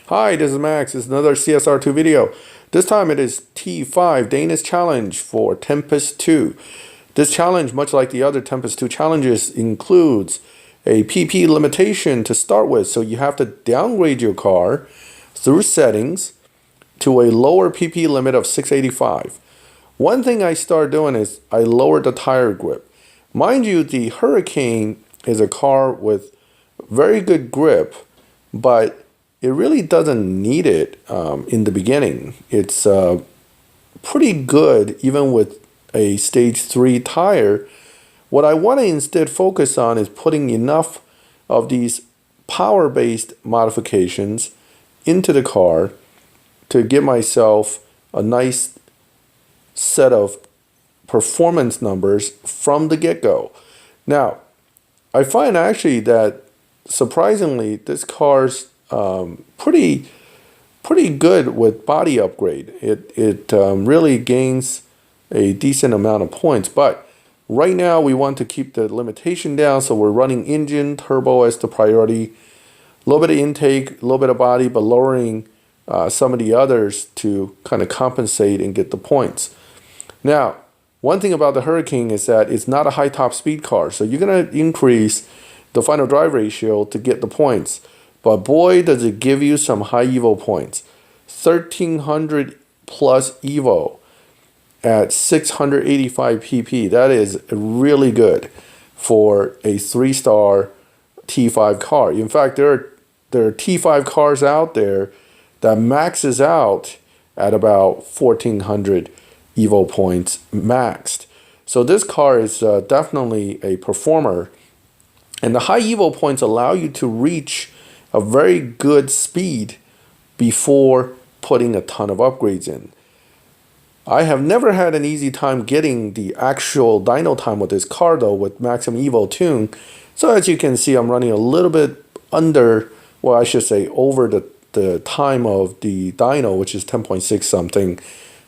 Hi, this is Max. It's another CSR2 video. This time it is T5 Danish challenge for Tempest 2. This challenge, much like the other Tempest 2 challenges, includes a PP limitation to start with. So you have to downgrade your car through settings to a lower PP limit of 685. One thing I started doing is I lowered the tire grip. Mind you, the Huracan is a car with very good grip, but it really doesn't need it in the beginning. It's pretty good even with a stage 3 tire. What I want to instead focus on is putting enough of these power-based modifications into the car to give myself a nice set of performance numbers from the get-go. Now, I find actually that surprisingly this car's pretty good with body upgrade. It really gains a decent amount of points, but right now we want to keep the limitation down, so we're running engine turbo as the priority, a little bit of intake, a little bit of body, but lowering some of the others to kind of compensate and get the points. Now, one thing about the Huracan is that it's not a high top speed car, so you're going to increase the final drive ratio to get the points. But boy, does it give you some high Evo points. 1300 plus Evo at 685 PP. That is really good for a 3-star T5 car. In fact, there are T5 cars out there that maxes out at about 1400 Evo points maxed. So this car is definitely a performer. And the high Evo points allow you to reach a very good speed before putting a ton of upgrades in. I have never had an easy time getting the actual dyno time with this car though, with maximum Evo tune. So as you can see, I'm running a little bit under, well, I should say over the time of the dyno, which is 10.6 something.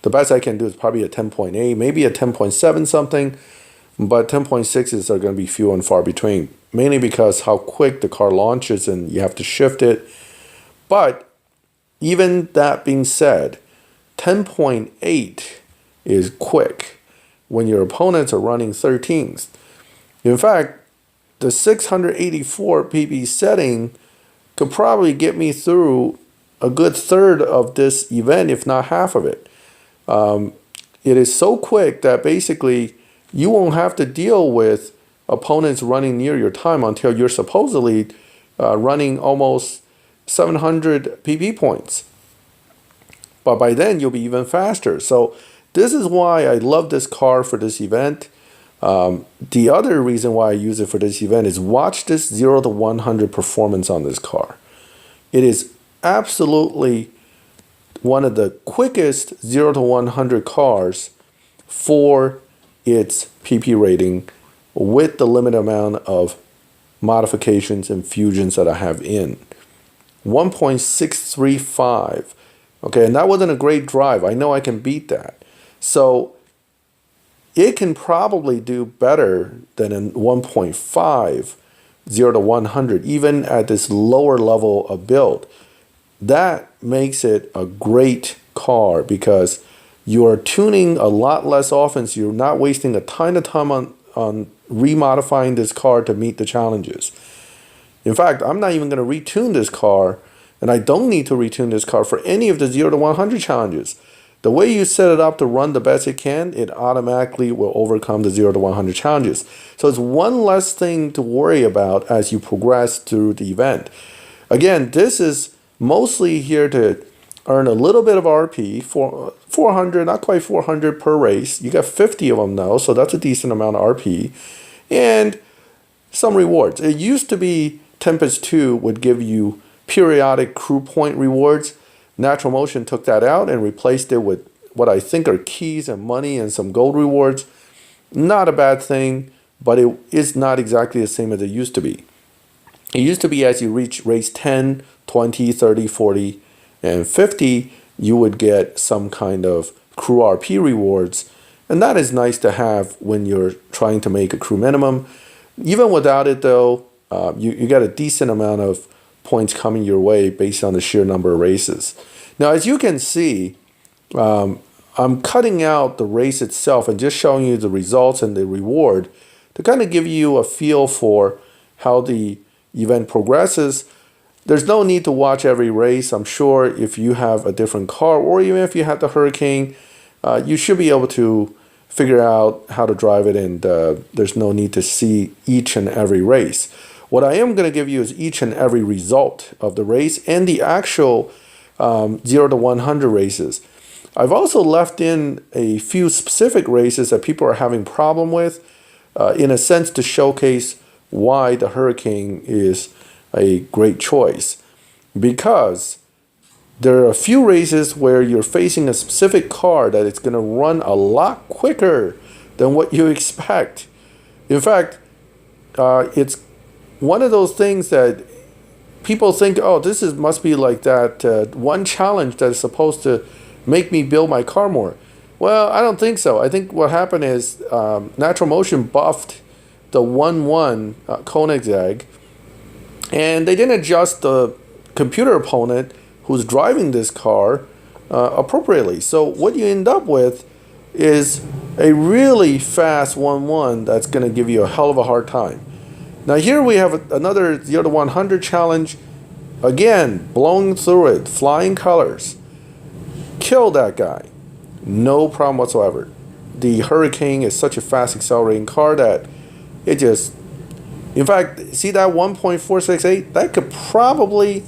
The best I can do is probably a 10.8, maybe a 10.7 something, but 10.6s are going to be few and far between, mainly because how quick the car launches and you have to shift it. But even that being said, 10.8 is quick when your opponents are running 13s. In fact, the 684 PP setting could probably get me through a good third of this event, if not half of it. It is so quick that basically you won't have to deal with opponents running near your time until you're supposedly running almost 700 PP points. But by then you'll be even faster. So this is why I love this car for this event. The other reason why I use it for this event is watch this 0 to 100 performance on this car. It is absolutely one of the quickest 0 to 100 cars for its PP rating with the limited amount of modifications and fusions that I have in. 1.635. Okay, and that wasn't a great drive. I know I can beat that. So it can probably do better than a 1.5 0 to 100, even at this lower level of build. That makes it a great car because you are tuning a lot less often, so you're not wasting a ton of time on remodifying this car to meet the challenges. In fact, I'm not even going to retune this car, and I don't need to retune this car for any of the 0 to 100 challenges. The way you set it up to run the best it can, it automatically will overcome the 0 to 100 challenges. So it's one less thing to worry about as you progress through the event. Again, this is mostly here to earn a little bit of RP, 400, not quite 400 per race. You got 50 of them now, so that's a decent amount of RP. And some rewards. It used to be Tempest 2 would give you periodic crew point rewards. Natural Motion took that out and replaced it with what I think are keys and money and some gold rewards. Not a bad thing, but it is not exactly the same as it used to be. It used to be as you reach race 10, 20, 30, 40, and 50, you would get some kind of crew RP rewards. And that is nice to have when you're trying to make a crew minimum. Even without it though, you get a decent amount of points coming your way based on the sheer number of races. Now, as you can see, I'm cutting out the race itself and just showing you the results and the reward to kind of give you a feel for how the event progresses. There's no need to watch every race. I'm sure if you have a different car, or even if you have the Huracan, you should be able to figure out how to drive it, and there's no need to see each and every race. What I am going to give you is each and every result of the race and the actual 0 to 100 races. I've also left in a few specific races that people are having problem with, in a sense to showcase why the Huracan is a great choice. Because there are a few races where you're facing a specific car that it's going to run a lot quicker than what you expect. In fact, it's one of those things that people think, oh, must be like that one challenge that is supposed to make me build my car more. Well, I don't think so. I think what happened is Natural Motion buffed the 1-1 Koenigsegg, and they didn't adjust the computer opponent who's driving this car appropriately. So what you end up with is a really fast 1-1 that's going to give you a hell of a hard time. Now here we have another 0 to 100 challenge. Again, blowing through it, flying colors. Kill that guy. No problem whatsoever. The Huracan is such a fast accelerating car that it just... In fact, see that 1.468? That could probably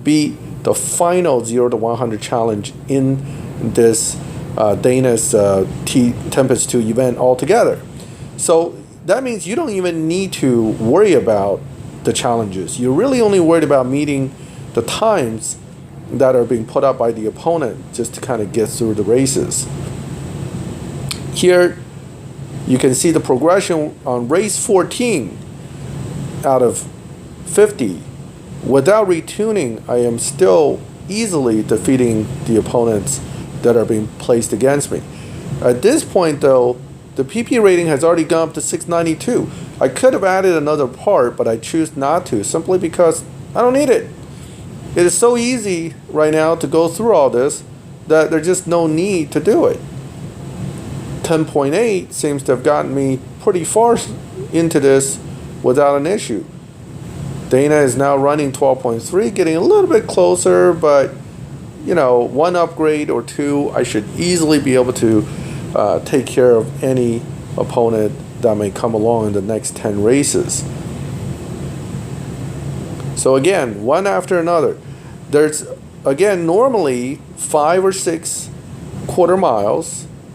be the final 0 to 100 challenge in this Dana's Tempest 2 event altogether. So that means you don't even need to worry about the challenges. You're really only worried about meeting the times that are being put up by the opponent just to kind of get through the races. Here you can see the progression on race 14 out of 50. Without retuning, I am still easily defeating the opponents that are being placed against me. At this point though, the PP rating has already gone up to 692. I could have added another part, but I choose not to, simply because I don't need it. It is so easy right now to go through all this that there's just no need to do it. 10.8 seems to have gotten me pretty far into this without an issue. Dana is now running 12.3, getting a little bit closer, but you know, one upgrade or two, I should easily be able to take care of any opponent that may come along in the next 10 races. So again, one after another. There's, again, normally 5 or 6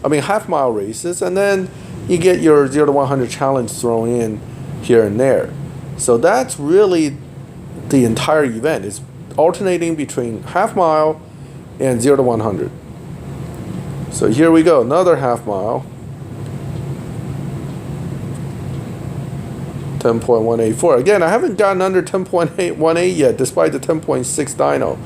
half mile races, and then you get your 0 to 100 challenge thrown in here and there. So that's really the entire event. It's alternating between half mile and 0 to 100. So here we go, another half mile. 10.184. Again, I haven't gotten under 10.818 yet, despite the 10.6 dyno.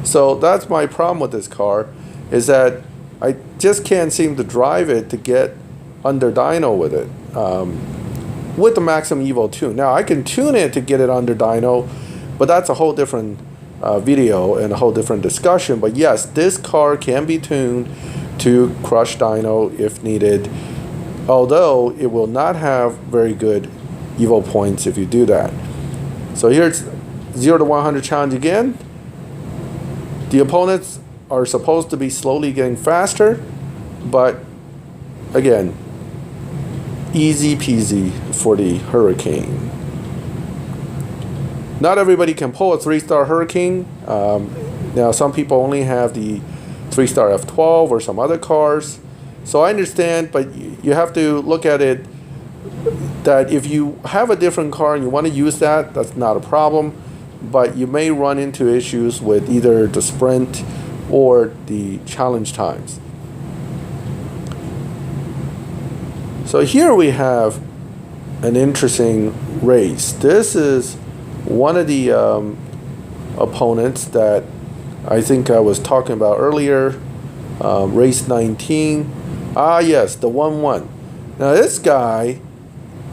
So that's my problem with this car, is that I just can't seem to drive it to get under dyno with it, with the maximum Evo tune. Now I can tune it to get it under dyno, but that's a whole different video and a whole different discussion. But yes, this car can be tuned to crush dyno if needed, although it will not have very good Evo points if you do that. So here's 0 to 100 challenge again. The opponents are supposed to be slowly getting faster, but again, easy peasy for the Huracan. Not everybody can pull a 3-star Huracan. Now some people only have the 3-star F12 or some other cars. So I understand, but you have to look at it that if you have a different car and you want to use that, that's not a problem. But you may run into issues with either the sprint or the challenge times. So here we have an interesting race. This is one of the opponents that I think I was talking about earlier, race 19. Ah yes, the 1-1. Now this guy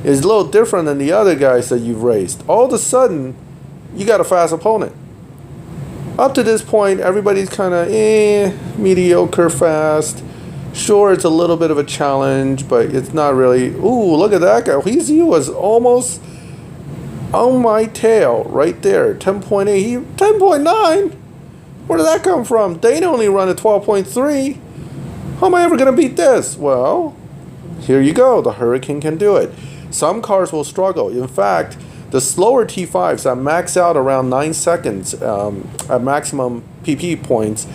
is a little different than the other guys that you've raced. All of a sudden, you got a fast opponent. Up to this point, everybody's kind of mediocre fast. Sure, it's a little bit of a challenge, but it's not really. Ooh, look at that guy. He was almost on my tail right there. 10.8, 10.9. Where did that come from? Dana only run at 12.3. How am I ever going to beat this? Well, here you go. The Huracan can do it. Some cars will struggle. In fact, the slower T5s that max out around 9 seconds at maximum PP points,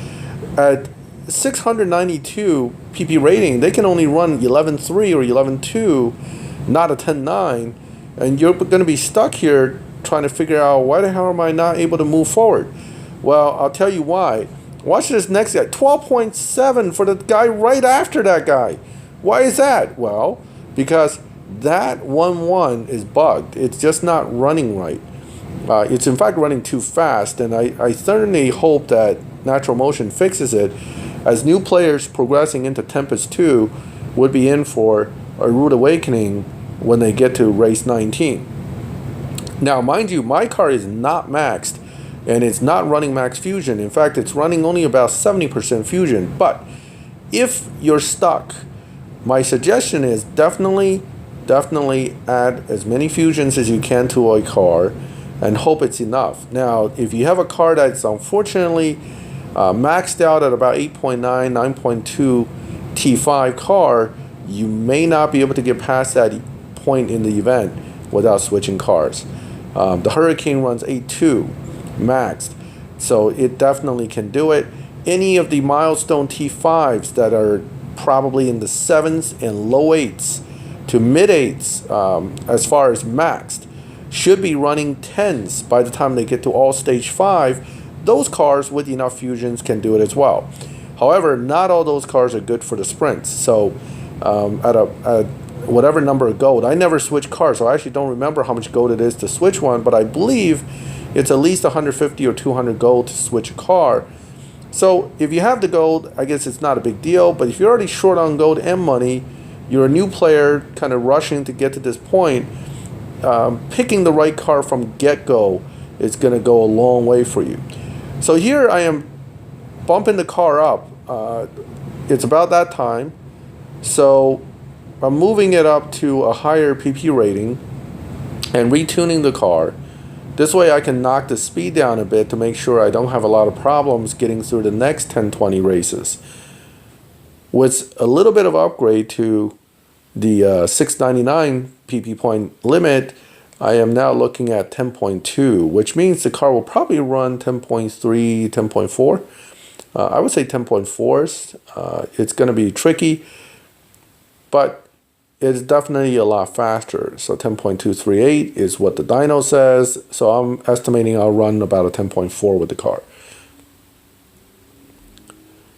at 692 PP rating, they can only run 11.3 or 11.2, not a 10.9. And you're going to be stuck here trying to figure out, why the hell am I not able to move forward? Well, I'll tell you why. Watch this next guy. 12.7 for the guy right after that guy. Why is that? Well, because that 1.1 is bugged. It's just not running right. It's in fact running too fast, and I certainly hope that Natural Motion fixes it, as new players progressing into Tempest 2 would be in for a rude awakening when they get to race 19. Now, mind you, my car is not maxed, and it's not running max fusion. In fact, it's running only about 70% fusion. But if you're stuck, my suggestion is definitely add as many fusions as you can to a car and hope it's enough. Now, if you have a car that's unfortunately maxed out at about 8.9, 9.2 T5 car, you may not be able to get past that point in the event without switching cars. The Huracan runs 8.2 maxed, so it definitely can do it. Any of the milestone T5s that are probably in the 7s and low 8s to mid 8s as far as maxed should be running 10s by the time they get to all stage 5. Those cars with enough fusions can do it as well. However, not all those cars are good for the sprints. So at whatever number of gold, I never switch cars, so I actually don't remember how much gold it is to switch one, but I believe it's at least 150 or 200 gold to switch a car. So if you have the gold, I guess it's not a big deal, but if you're already short on gold and money, you're a new player kind of rushing to get to this point, picking the right car from get-go is going to go a long way for you. So here I am bumping the car up. It's about that time, so I'm moving it up to a higher PP rating and retuning the car. This way I can knock the speed down a bit to make sure I don't have a lot of problems getting through the next 10-20 races. With a little bit of upgrade to the 699 PP point limit, I am now looking at 10.2, which means the car will probably run 10.3, 10.4. I would say 10.4s. It's going to be tricky, but it's definitely a lot faster. So 10.238 is what the dyno says. So I'm estimating I'll run about a 10.4 with the car.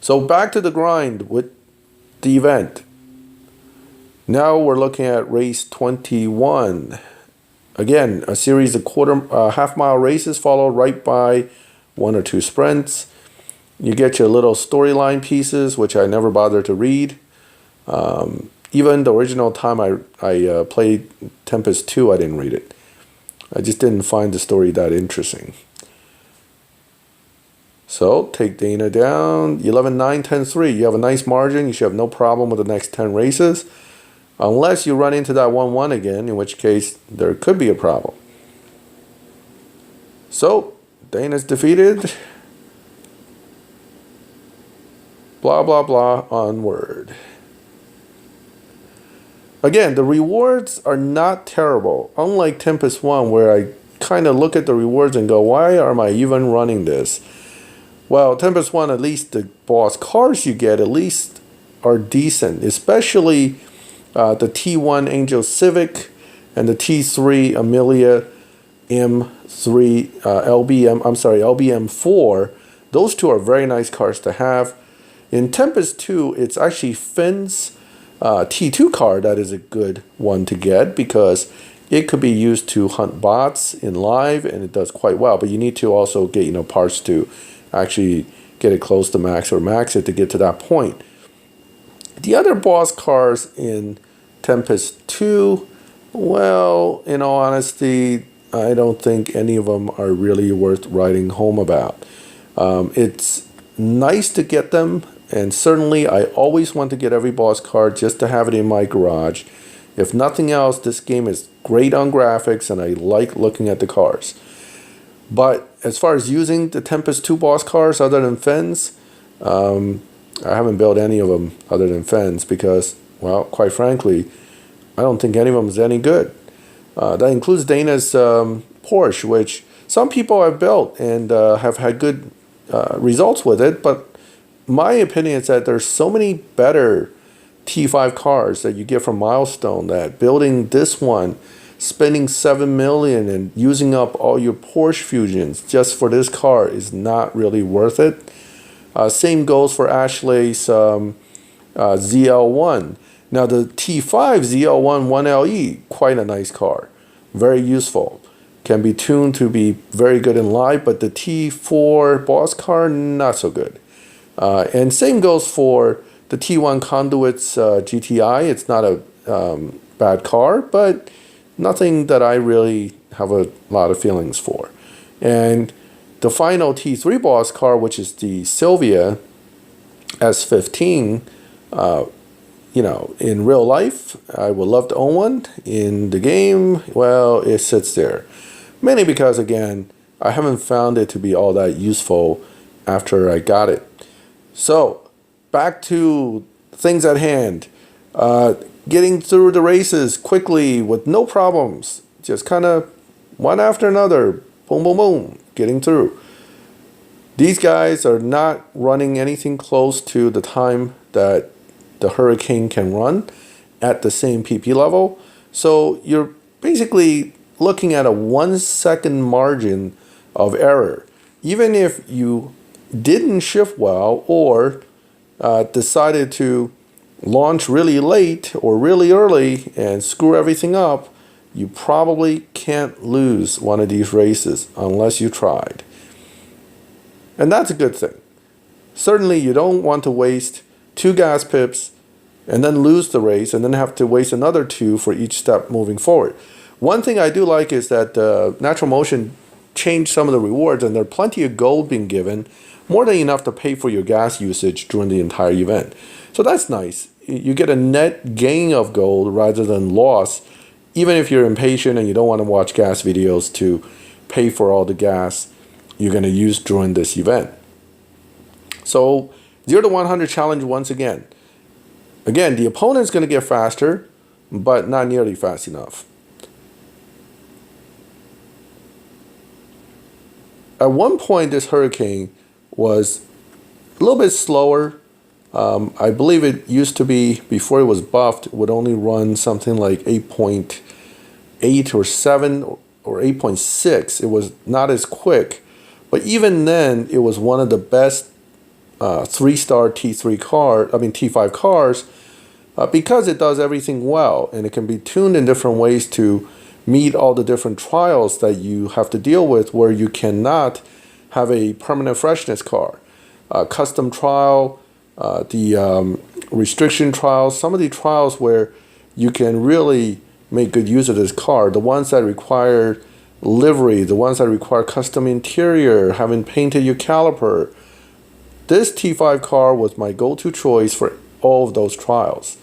So back to the grind with the event. Now we're looking at race 21. Again, a series of half-mile races followed right by 1 or 2 sprints. You get your little storyline pieces, which I never bothered to read. Even the original time I played Tempest 2, I didn't read it. I just didn't find the story that interesting. So, take Dana down. 11.9, 10.3. You have a nice margin. You should have no problem with the next 10 races. Unless you run into that 1-1 again, in which case there could be a problem. So, Dana's defeated. Blah, blah, blah, onward. Again, the rewards are not terrible. Unlike Tempest 1, where I kind of look at the rewards and go, why am I even running this? Well, Tempest 1, at least the boss cars you get at least are decent. Especially the T1 Angel Civic and the T3 Amelia M3 LBM4. Those two are very nice cars to have. In Tempest 2, it's actually Finn's T2 car that is a good one to get, because it could be used to hunt bots in live, and it does quite well. But you need to also get parts to actually get it close to max or max it to get to that point. The other boss cars in Tempest 2, well, in all honesty, I don't think any of them are really worth writing home about. It's nice to get them, and certainly I always want to get every boss car just to have it in my garage. If nothing else, this game is great on graphics and I like looking at the cars. But as far as using the Tempest 2 boss cars other than Fens, I haven't built any of them other than Fens because, well, quite frankly, I don't think any of them is any good. That includes Dana's Porsche, which some people have built and have had good results with it, but my opinion is that there's so many better T5 cars that you get from Milestone that building this one, spending $7 million and using up all your Porsche Fusions just for this car is not really worth it. Same goes for Ashley's ZL1. Now the T5 ZL1 1LE, quite a nice car, very useful. Can be tuned to be very good in live, but the T4 boss car, not so good. And same goes for the T1 Conduit's GTI. It's not a bad car, but nothing that I really have a lot of feelings for. And the final T3 boss car, which is the Sylvia S15, you know, in real life, I would love to own one. In the game, well, it sits there. Mainly because, again, I haven't found it to be all that useful after I got it. So, back to things at hand. Getting through the races quickly with no problems. Just kind of one after another. Boom, boom, boom. Getting through. These guys are not running anything close to the time that the Huracan can run at the same PP level. So you're basically looking at a 1 second margin of error. Even if you didn't shift well or decided to launch really late or really early and screw everything up, you probably can't lose one of these races unless you tried. And that's a good thing. Certainly you don't want to waste 2 gas pips and then lose the race and then have to waste another 2 for each step moving forward. One thing I do like is that Natural Motion changed some of the rewards, and there's plenty of gold being given, more than enough to pay for your gas usage during the entire event. So that's nice. You get a net gain of gold rather than loss, even if you're impatient and you don't want to watch gas videos to pay for all the gas you're going to use during this event. So 0 to 100 challenge once again. Again, the opponent's going to get faster, but not nearly fast enough. At one point, this Huracan was a little bit slower. I believe it used to be, before it was buffed, it would only run something like 8.8 or 7 or 8.6. It was not as quick. But even then, it was one of the best 3-star T5 cars because it does everything well, and it can be tuned in different ways to meet all the different trials that you have to deal with where you cannot have a permanent freshness car. Custom trial, the restriction trials, some of the trials where you can really make good use of this car, the ones that require livery, the ones that require custom interior, having painted your caliper. This T5 car was my go-to choice for all of those trials.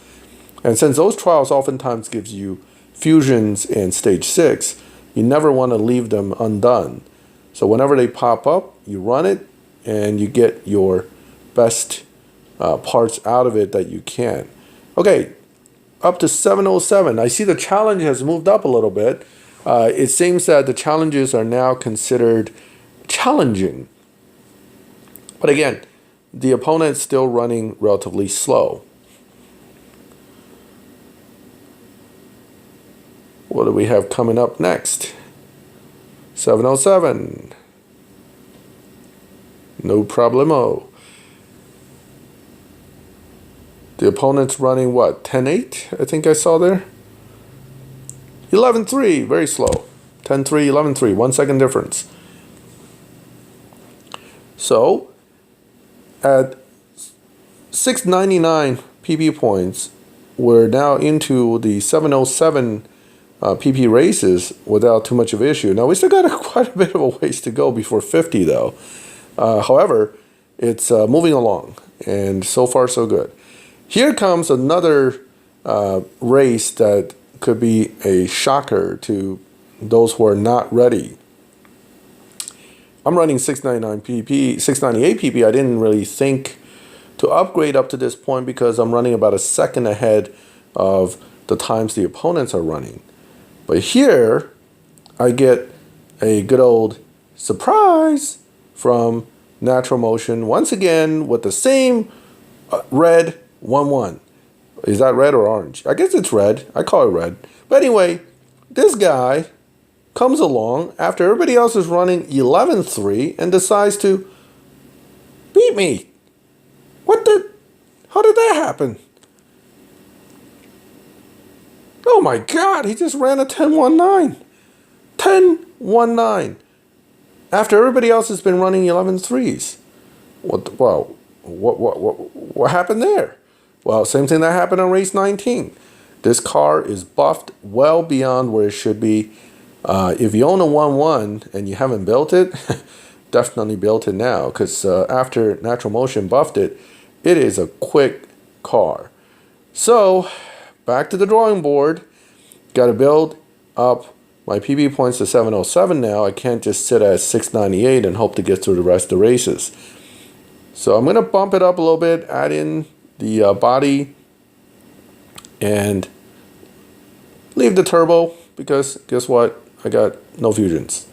And since those trials oftentimes gives you fusions in stage 6, you never want to leave them undone. So whenever they pop up, you run it and you get your best parts out of it that you can. Okay, up to 707. I see the challenge has moved up a little bit. It seems that the challenges are now considered challenging. But again, the opponent's still running relatively slow. What do we have coming up next? 707. No problemo. The opponent's running what? 10.8, I think I saw there. 11.3, very slow. 10.3, 11.3, 1 second difference. So, at 699 PP points, we're now into the 707 PP races without too much of an issue. Now, we still got quite a bit of a ways to go before 50, though. However, it's moving along, and so far, so good. Here comes another race that could be a shocker to those who are not ready. I'm running 699 PP, 698 PP. I didn't really think to upgrade up to this point because I'm running about a second ahead of the times the opponents are running. But here, I get a good old surprise from Natural Motion once again with the same red 1-1. Is that red or orange? I guess it's red. I call it red. But anyway, this guy comes along after everybody else is running 11-3 and decides to beat me. How did that happen? Oh my God, he just ran a 10-1-9. 10-1-9. After everybody else has been running 11-3s. What happened there? Well, same thing that happened on race 19. This car is buffed well beyond where it should be. If you own a 1-1 and you haven't built it, definitely build it now, because after Natural Motion buffed it, it is a quick car. So, back to the drawing board. Got to build up my PB points to 707 now. I can't just sit at 698 and hope to get through the rest of the races. So I'm going to bump it up a little bit, add in the body, and leave the turbo, because guess what? I got no fusions.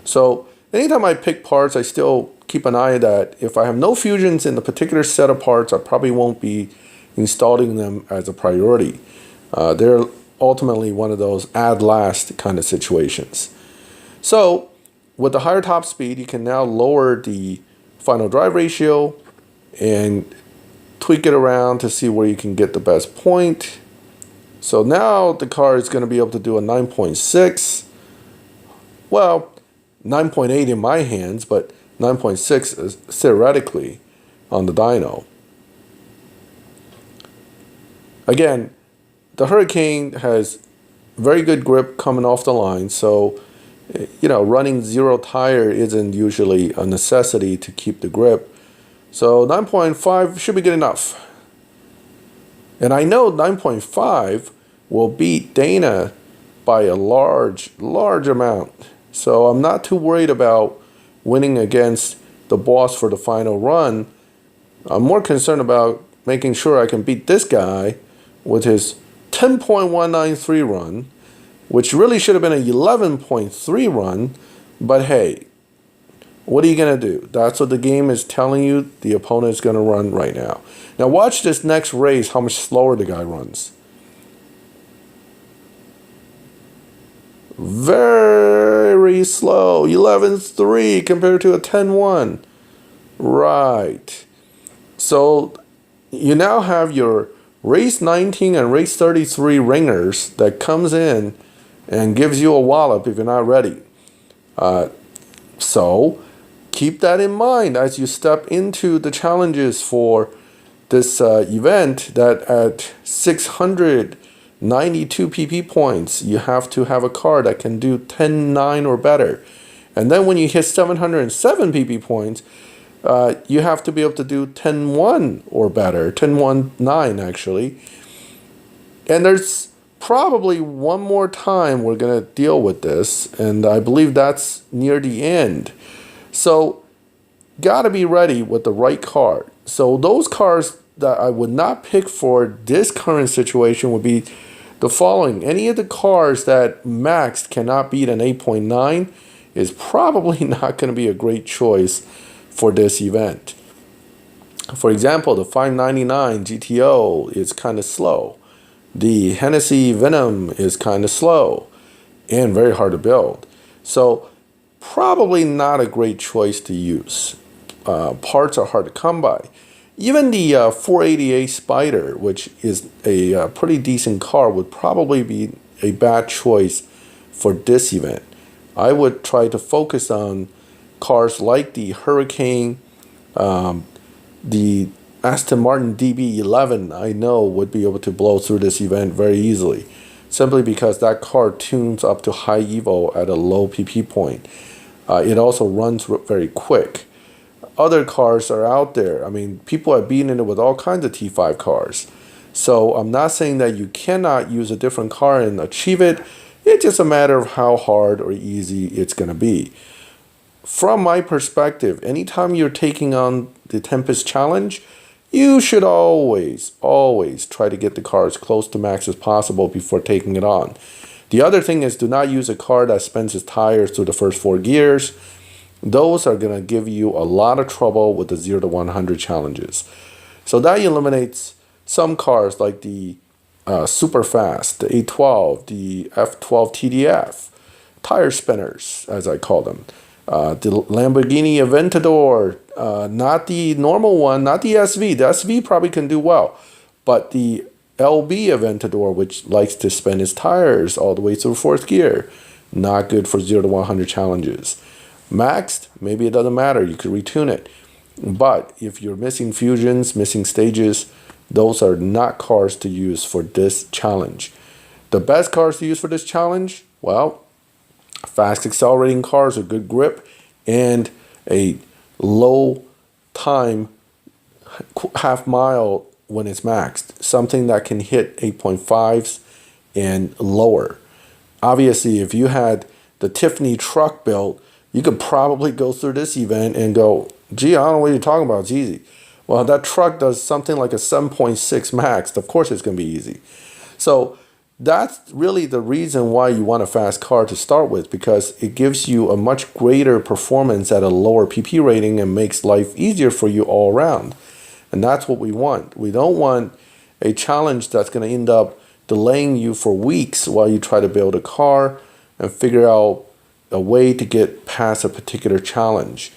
So anytime I pick parts, I still keep an eye that if I have no fusions in the particular set of parts, I probably won't be installing them as a priority. They're ultimately one of those add last kind of situations. So with the higher top speed, you can now lower the final drive ratio and tweak it around to see where you can get the best point. So now the car is going to be able to do a 9.6. Well, 9.8 in my hands, but 9.6 is theoretically on the dyno. Again, the Huracan has very good grip coming off the line, so running zero tire isn't usually a necessity to keep the grip. So 9.5 should be good enough. And I know 9.5 will beat Dana by a large amount. So I'm not too worried about winning against the boss for the final run. I'm more concerned about making sure I can beat this guy with his 10.193 run, which really should have been an 11.3 run. But hey, what are you going to do? That's what the game is telling you the opponent is going to run right now. Now watch this next race, how much slower the guy runs. Very slow. 11.3 compared to a 10.1. Right. So you now have your race 19 and race 33 ringers that comes in and gives you a wallop if you're not ready. So keep that in mind as you step into the challenges for this event, that at 692 PP points, you have to have a car that can do 10.9 or better. And then when you hit 707 PP points, you have to be able to do 10.1 or better, 10.19 actually. And there's probably one more time we're going to deal with this, and I believe that's near the end. So got to be ready with the right car. So those cars that I would not pick for this current situation would be the following. Any of the cars that maxed cannot beat an 8.9 is probably not going to be a great choice for this event. For example, the 599 GTO is kind of slow. The Hennessy Venom is kind of slow and very hard to build. So probably not a great choice to use. Parts are hard to come by. Even the 488 Spider, which is a pretty decent car, would probably be a bad choice for this event. I would try to focus on cars like the Huracan, the Aston Martin DB11, I know would be able to blow through this event very easily. simply because that car tunes up to high evo at a low PP point. It also runs very quick. Other cars are out there. I mean, people have been in it with all kinds of T5 cars. So I'm not saying that you cannot use a different car and achieve it. It's just a matter of how hard or easy it's going to be. From my perspective, anytime you're taking on the Tempest challenge, you should always try to get the car as close to max as possible before taking it on. The other thing is, do not use a car that spins its tires through the first 4 gears. Those are going to give you a lot of trouble with the 0 to 100 challenges. So that eliminates some cars like the super fast, the A12, the F12 TDF, tire spinners, as I call them. The Lamborghini Aventador, not the normal one, not the SV. The SV probably can do well, but the LB Aventador, which likes to spin its tires all the way through 4th gear, not good for 0 to 100 challenges. Maxed, maybe it doesn't matter, you could retune it. But if you're missing fusions, missing stages, those are not cars to use for this challenge. The best cars to use for this challenge, well, fast accelerating cars with good grip and a low time half mile when it's maxed. Something that can hit 8.5s and lower. Obviously, if you had the Tiffany truck built, you could probably go through this event and go, gee, I don't know what you're talking about, it's easy. Well, that truck does something like a 7.6 max. Of course it's going to be easy. So that's really the reason why you want a fast car to start with, because it gives you a much greater performance at a lower PP rating and makes life easier for you all around. And that's what we want. We don't want a challenge that's going to end up delaying you for weeks while you try to build a car and figure out a way to get past a particular challenge.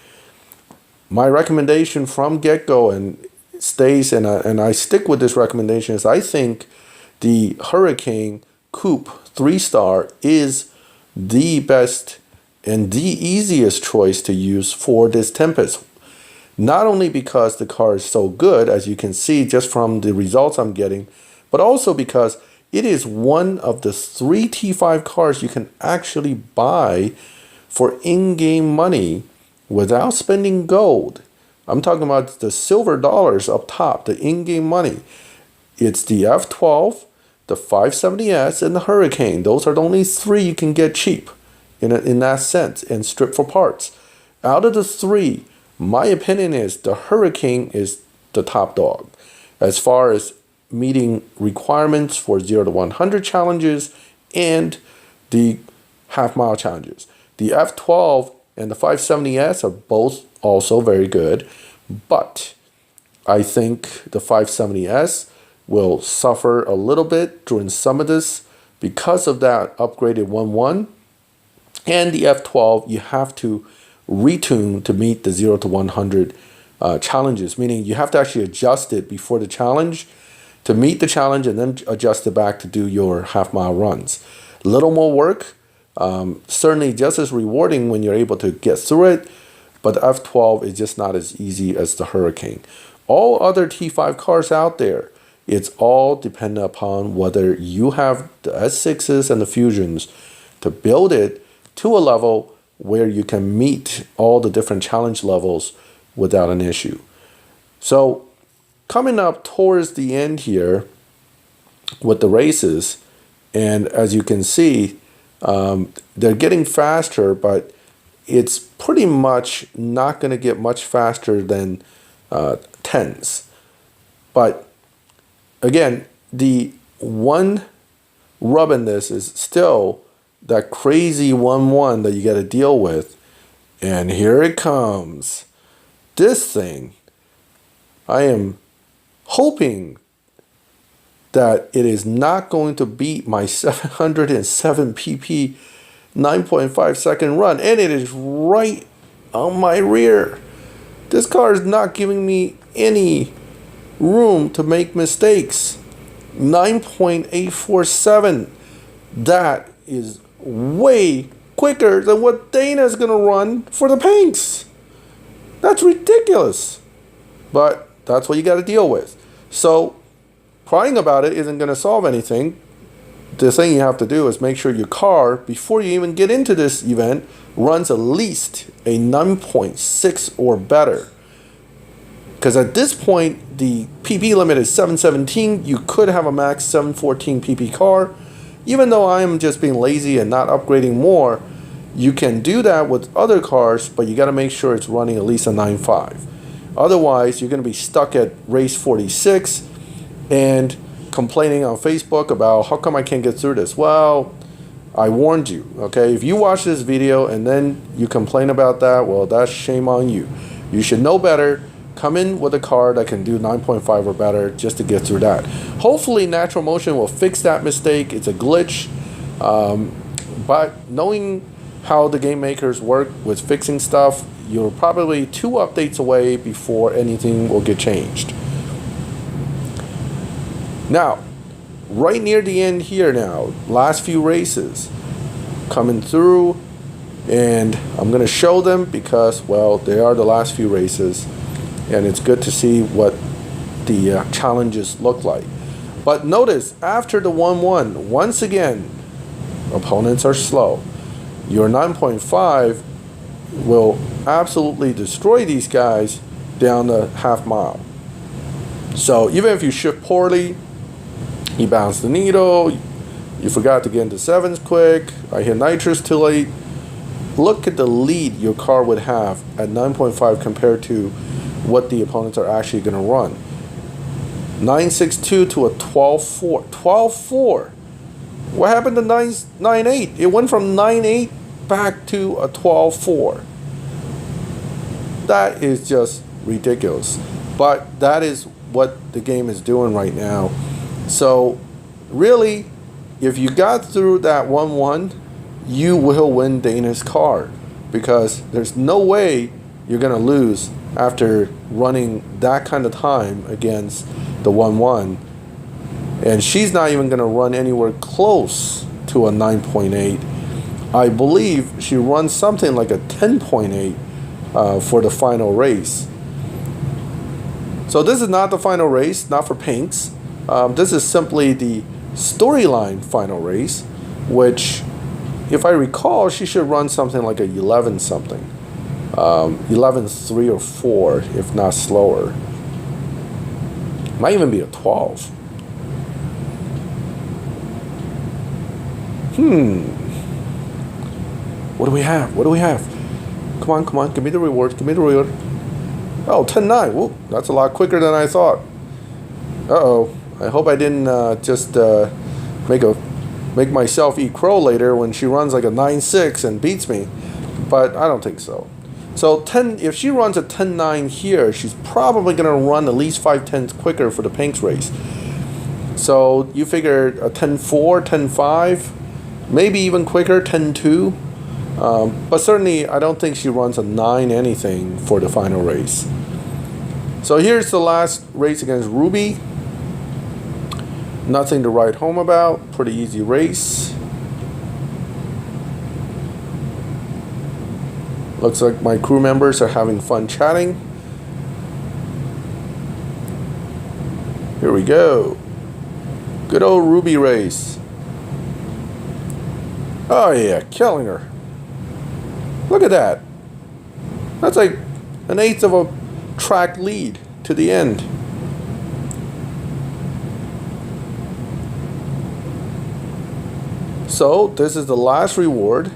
My recommendation from get-go and stays, and I stick with this recommendation, is I think the Huracan Coupe 3-star is the best and the easiest choice to use for this Tempest. Not only because the car is so good, as you can see just from the results I'm getting, but also because it is one of the 3 T5 cars you can actually buy for in-game money without spending gold. I'm talking about the silver dollars up top, the in-game money. It's the F12, the 570S, and the Huracan. Those are the only 3 you can get cheap in that sense and strip for parts. Out of the 3, my opinion is the Huracan is the top dog as far as meeting requirements for 0 to 100 challenges and the half-mile challenges. The F12 and the 570S are both also very good, but I think the 570S will suffer a little bit during some of this because of that upgraded 1.1. And the F12, you have to retune to meet the 0 to 100 challenges, meaning you have to actually adjust it before the challenge to meet the challenge and then adjust it back to do your half-mile runs. A little more work, certainly just as rewarding when you're able to get through it, but the F12 is just not as easy as the Huracan. All other T5 cars out there, it's all dependent upon whether you have the S6s and the Fusions to build it to a level where you can meet all the different challenge levels without an issue. So coming up towards the end here with the races, and as you can see, they're getting faster, but it's pretty much not going to get much faster than 10s. But again, the one rub in this is still that crazy 1.1 that you got to deal with. And here it comes. This thing, I am hoping that it is not going to beat my 707 pp 9.5 second run, and it is right on my rear. This car is not giving me any room to make mistakes. 9.847, that is way quicker than what Dana's gonna run for the paints. That's ridiculous, but that's what you got to deal with. So crying about it isn't going to solve anything. the thing you have to do is make sure your car, before you even get into this event, runs at least a 9.6 or better. Because at this point, the PP limit is 717. You could have a max 714 PP car. Even though I'm just being lazy and not upgrading more, you can do that with other cars, but you got to make sure it's running at least a 9.5. Otherwise, you're going to be stuck at race 46 and complaining on Facebook about how come I can't get through this. Well, I warned you, okay? If you watch this video and then you complain about that, well, that's shame on you. You should know better. Come in with a car that can do 9.5 or better just to get through that. Hopefully, Natural Motion will fix that mistake. It's a glitch. But knowing how the game makers work with fixing stuff, you're probably 2 updates away before anything will get changed. Now, right near the end here now, last few races coming through, and I'm going to show them because, well, they are the last few races, and it's good to see what the challenges look like. But notice, after the 1-1, once again, opponents are slow. Your 9.5 will absolutely destroy these guys down the half mile. So even if you shift poorly, you bounce the needle, you forgot to get into 7s quick, I hit nitrous too late, look at the lead your car would have at 9.5 compared to what the opponents are actually going to run. 9.62 to a 12.4. 12.4. What happened to 9.8? It went from 9.8 back to a 12.4. That is just ridiculous. But that is what the game is doing right now. So really, if you got through that 1-1, you will win Dana's car, because there's no way you're going to lose after running that kind of time against the 1-1. And she's not even going to run anywhere close to a 9.8. I believe she runs something like a 10.8 for the final race. So this is not the final race, not for Pinks. This is simply the storyline final race, which, if I recall, she should run something like a 11 something. 11.3 or 4, if not slower. Might even be a 12. What do we have? What do we have? Come on, come on. Give me the reward. Give me the reward. Oh, 10.9. Whoop. That's a lot quicker than I thought. Uh-oh. I hope I didn't just make myself eat crow later when she runs like a 9.6 and beats me. But I don't think so. So if she runs a 10.9 here, she's probably going to run at least 5/10 quicker for the Pinks race. So you figure a 10.4, 10.5, maybe even quicker, 10.2. But certainly I don't think she runs a 9 anything for the final race. So here's the last race against Ruby. Nothing to write home about. Pretty easy race. Looks like my crew members are having fun chatting. Here we go. Good old Ruby race. Oh yeah, killing her. Look at that. That's like an eighth of a track lead to the end. So this is the last reward.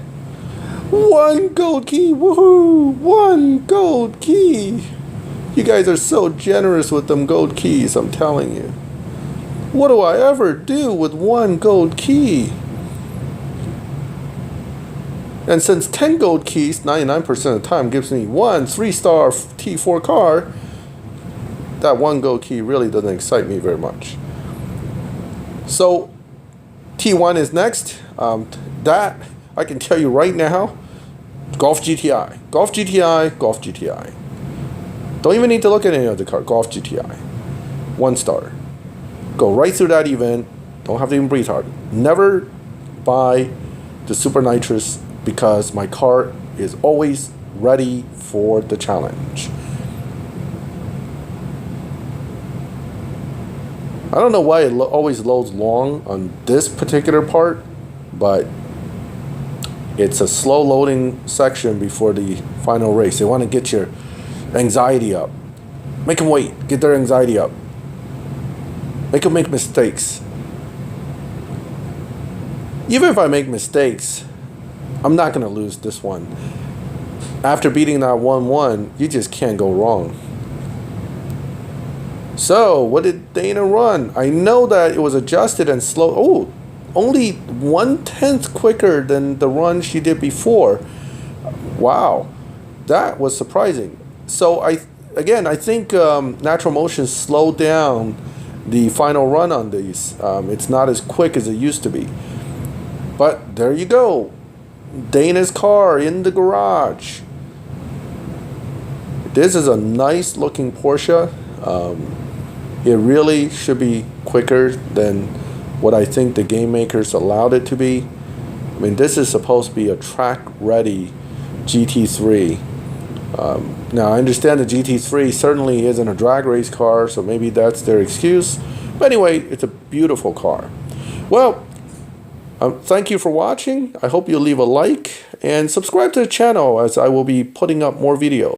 1 gold key. Woohoo! 1 gold key. You guys are so generous with them gold keys, I'm telling you. What do I ever do with 1 gold key? And since 10 gold keys 99% of the time gives me 1 3-star T4 car, that 1 gold key really doesn't excite me very much. So T1 is next. That I can tell you right now, Golf GTI. Golf GTI, Golf GTI. Don't even need to look at any other car. Golf GTI. 1 star. Go right through that event. Don't have to even breathe hard. Never buy the Super Nitrous because my car is always ready for the challenge. I don't know why it always loads long on this particular part, but it's a slow loading section before the final race. They want to get your anxiety up. Make them wait. Get their anxiety up. Make them make mistakes. Even if I make mistakes, I'm not going to lose this one. After beating that 1-1, you just can't go wrong. So, what did Dana run? I know that it was adjusted and slow. Oh, only 1/10 quicker than the run she did before. Wow, that was surprising. So, I think Natural Motion slowed down the final run on these. It's not as quick as it used to be. But there you go. Dana's car in the garage. This is a nice looking Porsche. It really should be quicker than what I think the game makers allowed it to be. I mean, this is supposed to be a track ready GT3. Now I understand the GT3 certainly isn't a drag race car, so maybe that's their excuse. But anyway, it's a beautiful car. Well, thank you for watching. I hope you'll leave a like and subscribe to the channel, as I will be putting up more videos.